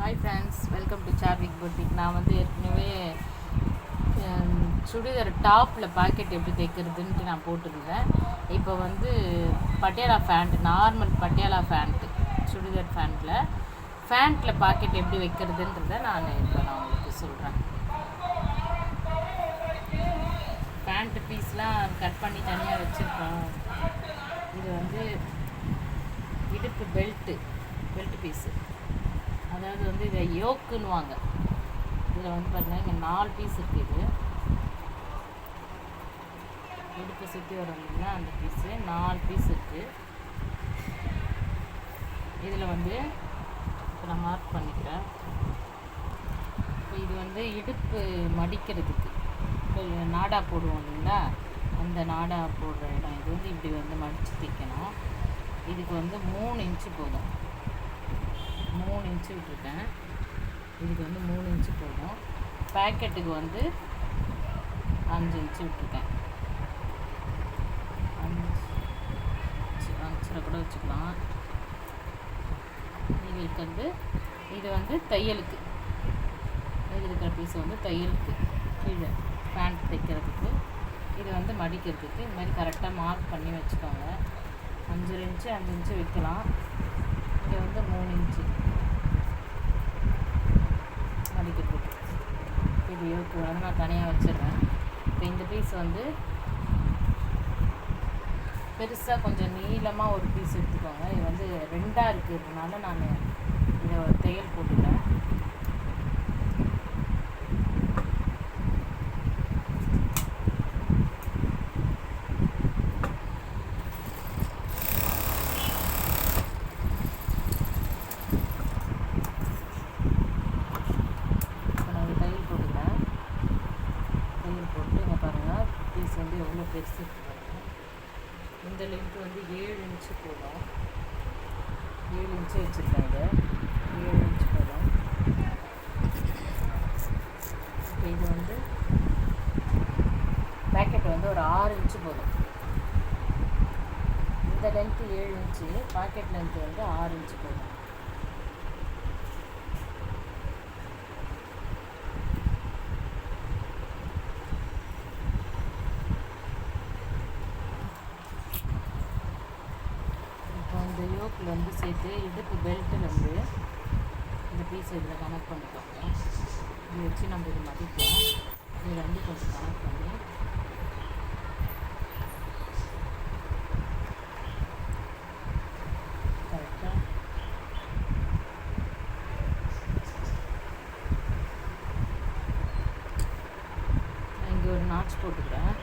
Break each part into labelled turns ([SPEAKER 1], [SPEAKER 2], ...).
[SPEAKER 1] Hi friends, welcome to Sarvik boutique. நான் வந்து ஏற்கனவே சுடிதார் டாப்பில் பாக்கெட் எப்படி தைக்கிறதுன்ட்டு நான் போட்டிருந்தேன். இப்போ வந்து Patiala pant, normal Patiala pant, churidar ஃபேண்ட்டில் பாக்கெட் எப்படி வைக்கிறதுன்றதை நான் உங்களுக்கு சொல்கிறேன். பேண்ட் பீஸ்லாம் கட் பண்ணி தனியாக வச்சுருக்கோம். இது வந்து இடுப்பு பெல்ட் பீஸு, அதாவது வந்து இதை யோக்குன்னுவாங்க. இதில் வந்து பாருங்கள், இங்கே 4 பீஸ் இருக்குது. இடுப்பு சுற்றி வரணும்னா அந்த பீஸு 4 பீஸ் இருக்குது. இதில் வந்து இப்போ நான் மார்க் பண்ணிக்கிறேன். இப்போ இது வந்து இடுப்பு மடிக்கிறதுக்கு, இப்போ நாடா போடுவோம் இல்லைங்களா, அந்த நாடா போடுற இடம் இது வந்து இப்படி வந்து மடித்து தைக்கணும். இதுக்கு வந்து 3 இன்ச்சு போதும். 3 இன்ச்சு விட்டுருக்கேன். இதுக்கு வந்து 3 இன்ச்சு போதும். பேக்கெட்டுக்கு வந்து 5 இன்ச்சு விட்டுருக்கேன். 5 கூட வச்சுக்கலாம். இதுக்கு வந்து இது வந்து தையலுக்கு, இது இருக்கிற பீஸ் வந்து தையலுக்கு கீழே பேண்ட் தைக்கிறதுக்கு, இது வந்து மடிக்கிறதுக்கு. இந்த மாதிரி கரெக்டாக மார்க் பண்ணி வச்சுக்கோங்க. 5 இன்ச்சு வைக்கலாம். இங்கே வந்து 3 இன்ச்சு மடிக்கிறதுக்கு. இது யோக்கு வந்து நான் தனியாக வச்சிடுறேன். இப்போ இந்த பீஸ் வந்து பெருசாக கொஞ்சம் நீளமாக ஒரு பீஸ் எடுத்துக்கோங்க. இது வந்து 2ஆக இருக்கிறதுனால நான் இதை ஒரு தையல் போட்டுக்கிறேன். வந்து எவ்வளோ பெருசு இருக்குது. இந்த லென்த்து வந்து 7 இன்ச்சு போதும். 7 இன்ச்சு வச்சுருக்காங்க. 7 இன்ச்சு போதும். இப்போ இது வந்து பேக்கெட் வந்து ஒரு 6 இன்ச்சு போதும். இந்த லென்த்து 7 இன்ச்சு, பாக்கெட் லென்த்து வந்து 6 இன்ச்சு போதும். இந்த யோக்கில் வந்து சேர்த்து இடுப்பு பெல்ட்டில் வந்து இந்த பீஸ் இதில் கனெக்ட் பண்ணிக்கோங்க. இது வச்சு நம்ம இது மதிப்போம். இதில் வந்து கொஞ்சம் கனெக்ட் பண்ணி கரெக்டாக நான் இங்கே ஒரு நாட்ச் போட்டுக்கிறேன்.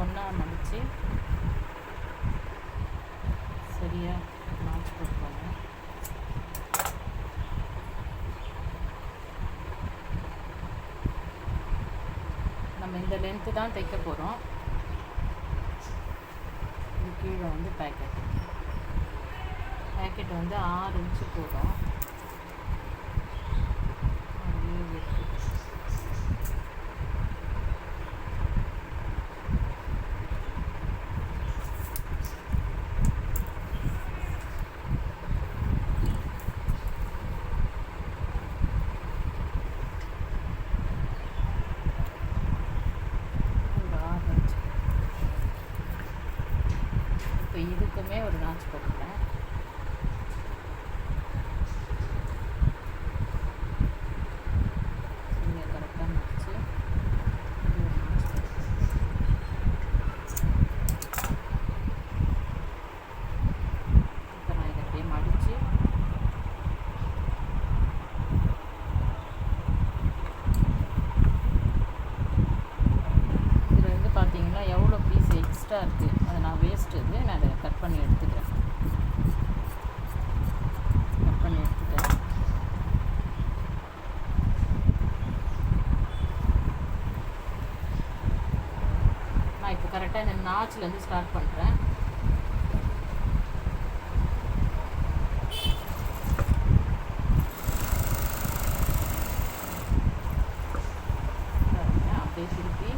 [SPEAKER 1] ஒன்றா மடித்து சரியாக நாட்ச் போட்டுக்கோங்க. நம்ம இந்த லென்த்து தான் தைக்க போகிறோம். இது கீழே வந்து பேக்கெட் வந்து 6 இன்ச்சு போதும். இப்போ இதுக்குமே ஒரு நாட்ச் போட்டுக்கிறேன். இங்கே கரெக்டாக மடிச்சு இது ஒரு நாட்ச் இப்போ நான் இதை அப்படியே மடித்து இதில் வந்து பார்த்தீங்கன்னா எவ்வளோ பீஸ் எக்ஸ்ட்ரா இருக்குது, அதை நான் வேஸ்ட் இது நான் அதை கட் பண்ணி எடுத்துக்கிறேன். நான் இப்போ கரெக்டாக இந்த நாட்ச்லேருந்து ஸ்டார்ட் பண்ணுறேன். அப்படியே திருப்பி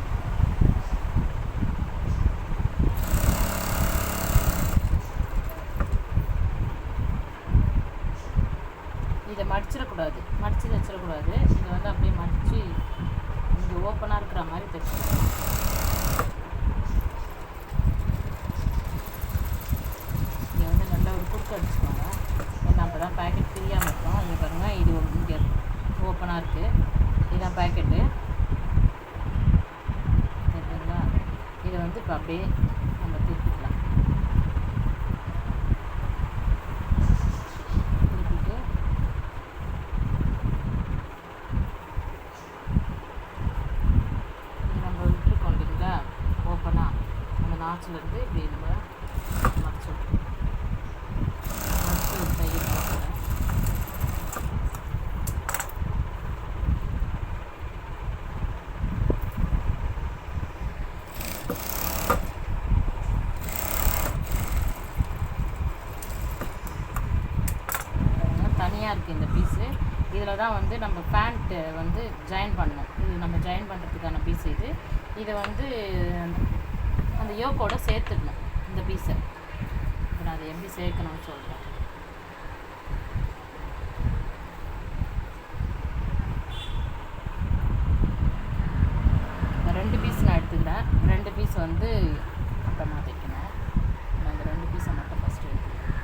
[SPEAKER 1] இதை மடிச்சிடக்கூடாது, மடித்து வச்சிடக்கூடாது. இதை வந்து அப்படியே மடித்து இங்கே ஓப்பனாக இருக்கிற மாதிரி தைச்சிடணும். இங்கே வந்து நல்லா ஒரு குறுக்கு அடிச்சுக்கோங்க. ஏன்னா அப்போ தான் பேக்கெட் பிரியாமல் இருக்கும். இங்கே பாருங்கள், இது இங்கே ஓப்பனாக இருக்குது. இதுதான் பேக்கெட்டு. சரிங்களா? இதை வந்து இப்போ அப்படியே நம்ம திருப்பிக்கலாம். திருப்பிட்டு இது நம்ம விட்டுருக்கோம் இல்லைங்களா ஓப்பனாக, அந்த நாச்சிலேருந்து இப்படி நம்ம மடிச்சு தையல் போட்டுறேன். தனியாக இருக்குது இந்த பீஸு. இதில் தான் வந்து நம்ம பேண்ட்டு வந்து ஜாயின் பண்ணணும். இது நம்ம ஜாயின் பண்ணுறதுக்கான பீஸ் இது. இதை வந்து அந்த யோக்கோட சேர்த்துக்கணும் இந்த பீஸை. இப்போ நான் அதை எப்படி சேர்க்கணும்னு சொல்கிறேன். ரெண்டு பீஸ் நான் எடுத்துக்கிறேன். ரெண்டு பீஸ் வந்து அப்புறமா தைக்கணும். நான் இந்த ரெண்டு பீஸை மட்டும் ஃபஸ்ட்டு எடுத்துக்கிறேன்.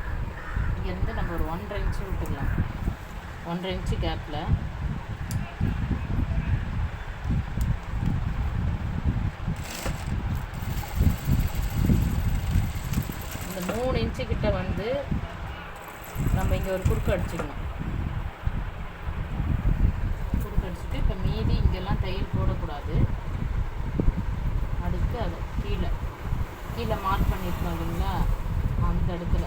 [SPEAKER 1] இங்கேருந்து நம்ம ஒரு 1.5 இன்ச்சு விட்டுக்கலாம். 1.5 இன்ச்சு கேப்பில் இந்த 3 இன்ச்சு கிட்ட வந்து நம்ம இங்கே ஒரு குறுக்கு அடிச்சுக்கணும். குறுக்கு அடிச்சுட்டு இப்போ மீதி இங்கெல்லாம் தையல் போடக்கூடாது. அடுத்து அதை கீழே மார்க் பண்ணியிருக்கோம் இல்லைங்களா, அந்த இடத்துல